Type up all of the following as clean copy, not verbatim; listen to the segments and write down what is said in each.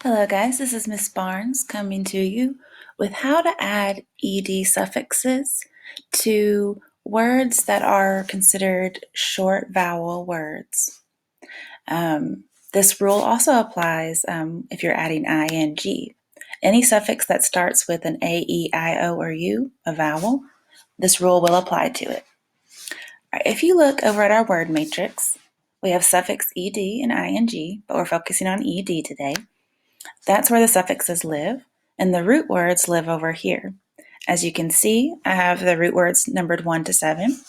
Hello guys, this is Miss Barnes coming to you with how to add ed suffixes to words that are considered short vowel words. This rule also applies if you're adding ing. Any suffix that starts with an a, e, I, o, or u, a vowel, this rule will apply to it. If you look over at our word matrix, we have suffix ed and ing, but we're focusing on ed today. That's where the suffixes live, and the root words live over here. As you can see, I have the root words numbered 1 to 7,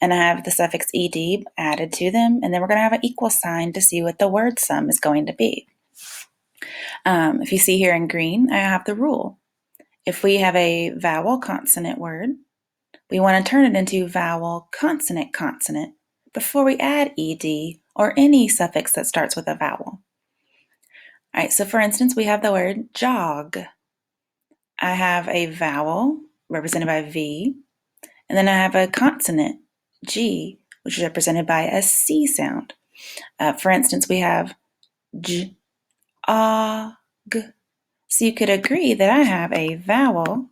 and I have the suffix ed added to them, and then we're going to have an equal sign to see what the word sum is going to be. If you see here in green, I have the rule. If we have a vowel consonant word, we want to turn it into vowel consonant consonant before we add ed or any suffix that starts with a vowel. All right, so for instance, we have the word jog. I have a vowel represented by V, and then I have a consonant, G, which is represented by a C sound. For instance, we have J, A, G. So you could agree that I have a vowel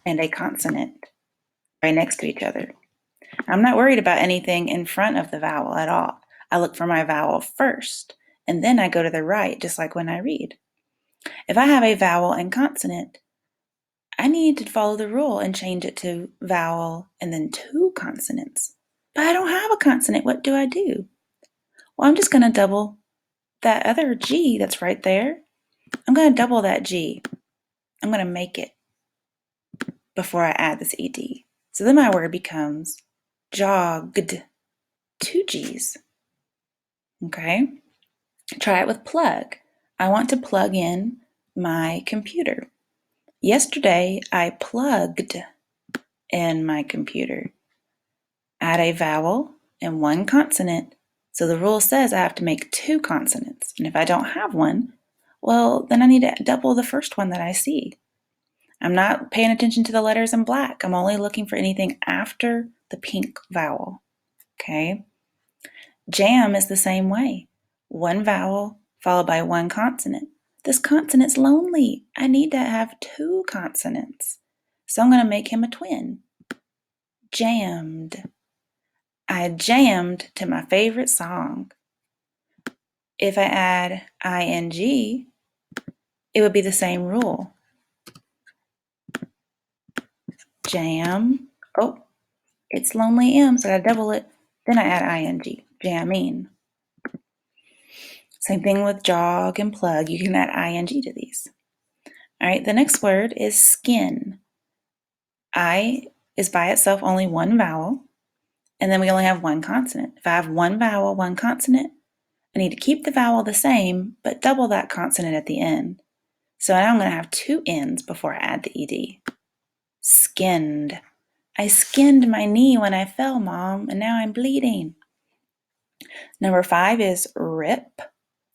and a consonant right next to each other. I'm not worried about anything in front of the vowel at all. I look for my vowel first, and then I go to the right, just like when I read. If I have a vowel and consonant, I need to follow the rule and change it to vowel and then 2 consonants. But I don't have a consonant. What do I do? Well, I'm just going to double that other G that's right there. I'm going to double that G. I'm going to make it before I add this ed. So then my word becomes jogged. 2 G's. Okay? Try it with plug. I want to plug in my computer. Yesterday, I plugged in my computer. Add a vowel and 1 consonant. So the rule says I have to make 2 consonants. And if I don't have one, well, then I need to double the first one that I see. I'm not paying attention to the letters in black. I'm only looking for anything after the pink vowel. Okay? Jam is the same way. 1 vowel followed by 1 consonant. This consonant's lonely. I need to have 2 consonants. So I'm going to make him a twin. Jammed. I jammed to my favorite song. If I add ing, it would be the same rule. Jam. Oh, it's lonely M, so I gotta double it. Then I add ing. Jamming. Same thing with jog and plug. You can add ing to these. All right, the next word is skin. I is by itself only 1 vowel, and then we only have 1 consonant. If I have 1 vowel, 1 consonant, I need to keep the vowel the same, but double that consonant at the end. So now I'm going to have 2 N's before I add the ed. Skinned. I skinned my knee when I fell, Mom, and now I'm bleeding. Number 5 is rip.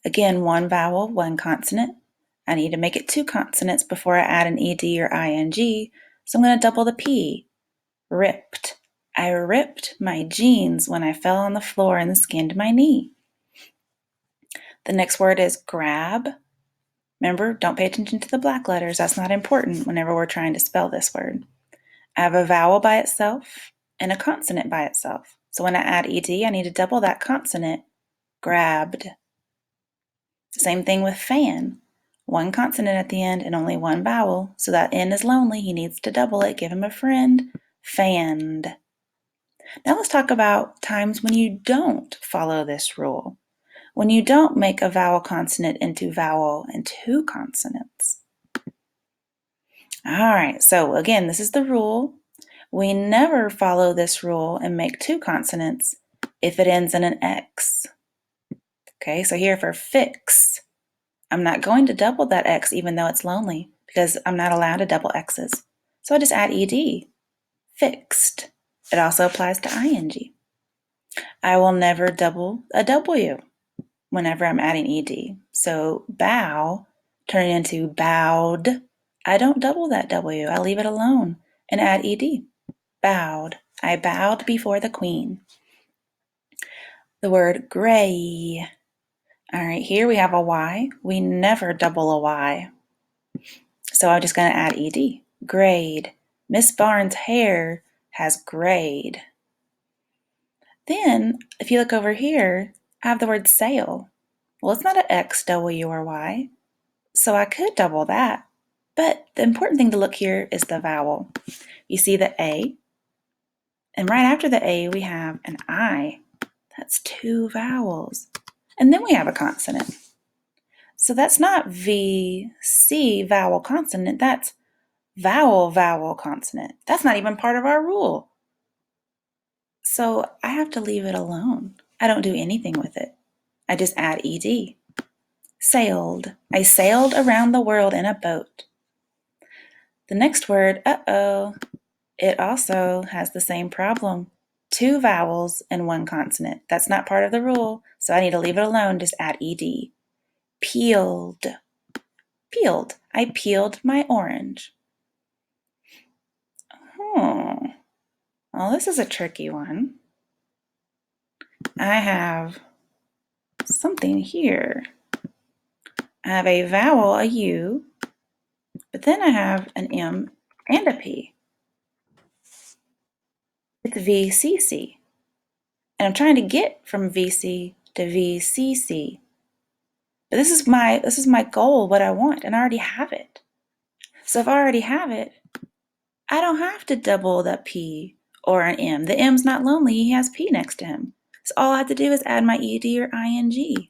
Again, 1 vowel, 1 consonant. I need to make it 2 consonants before I add an ed or ing, so I'm going to double the P. Ripped. I ripped my jeans when I fell on the floor and skinned my knee. The next word is grab. Remember, don't pay attention to the black letters. That's not important whenever we're trying to spell this word. I have a vowel by itself and a consonant by itself. So when I add ed, I need to double that consonant, grabbed. Same thing with fan. 1 consonant at the end and only 1 vowel. So that N is lonely. He needs to double it. Give him a friend. Fanned. Now let's talk about times when you don't follow this rule. When you don't make a vowel consonant into vowel and 2 consonants. All right, so again, this is the rule. We never follow this rule and make 2 consonants if it ends in an X. Okay, so here for fix, I'm not going to double that X even though it's lonely because I'm not allowed to double X's. So I just add ed, fixed. It also applies to ing. I will never double a W whenever I'm adding ed. So bow, turn it into bowed. I don't double that W. I leave it alone and add ed. Bowed. I bowed before the queen. The word gray. All right, here we have a Y. We never double a Y. So I'm just going to add ed. Grade. Miss Barnes' hair has grayed. Then, if you look over here, I have the word sale. Well, it's not an X, W, or Y, so I could double that. But the important thing to look here is the vowel. You see the A, and right after the A, we have an I. That's 2 vowels. And then we have a consonant. So that's not VC, vowel consonant, that's vowel, vowel consonant. That's not even part of our rule. So I have to leave it alone. I don't do anything with it. I just add ed. Sailed. I sailed around the world in a boat. The next word, it also has the same problem. 2 vowels and 1 consonant. That's not part of the rule, so I need to leave it alone, just add ed. Peeled. Peeled. I peeled my orange. Well, this is a tricky one. I have something here. I have a vowel, a U, but then I have an M and a P. It's VCC. And I'm trying to get from VC to VCC. But this is my goal, what I want, and I already have it. So if I already have it, I don't have to double the P or an M. The M's not lonely, he has P next to him. So all I have to do is add my ed or ing.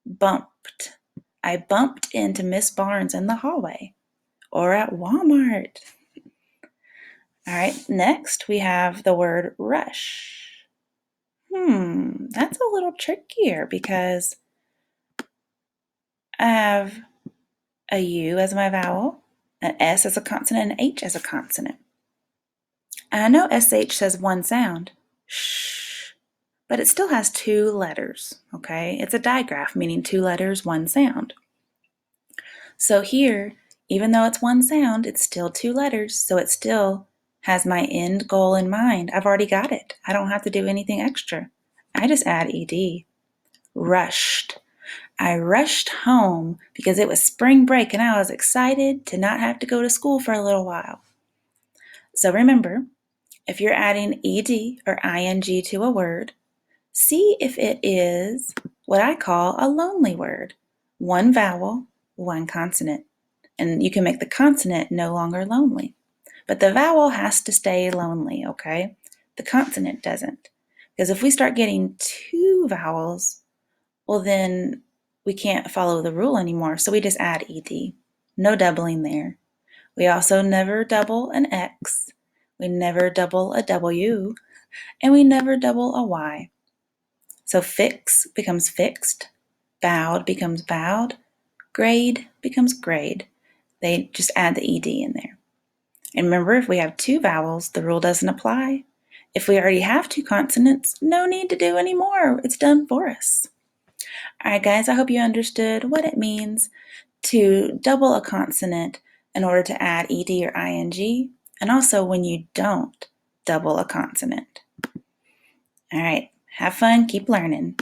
Bumped. I bumped into Miss Barnes in the hallway or at Walmart. All right, next we have the word rush. That's a little trickier because I have a U as my vowel, an S as a consonant, and an H as a consonant. And I know SH says one sound, shh, but it still has 2 letters, okay? It's a digraph, meaning 2 letters, 1 sound. So here, even though it's 1 sound, it's still 2 letters, so it still has my end goal in mind. I've already got it. I don't have to do anything extra. I just add ed. Rushed. I rushed home because it was spring break and I was excited to not have to go to school for a little while. So remember, if you're adding ed or ing to a word, see if it is what I call a lonely word. 1 vowel, 1 consonant. And you can make the consonant no longer lonely. But the vowel has to stay lonely, okay? The consonant doesn't. Because if we start getting 2 vowels, well then we can't follow the rule anymore, so we just add ed. No doubling there. We also never double an X, we never double a W, and we never double a Y. So fix becomes fixed, bowed becomes bowed, grade becomes grade. They just add the ed in there. And remember, if we have 2 vowels, the rule doesn't apply. If we already have 2 consonants, no need to do any more. It's done for us. All right, guys, I hope you understood what it means to double a consonant in order to add ed or ing, and also when you don't double a consonant. All right, have fun, keep learning.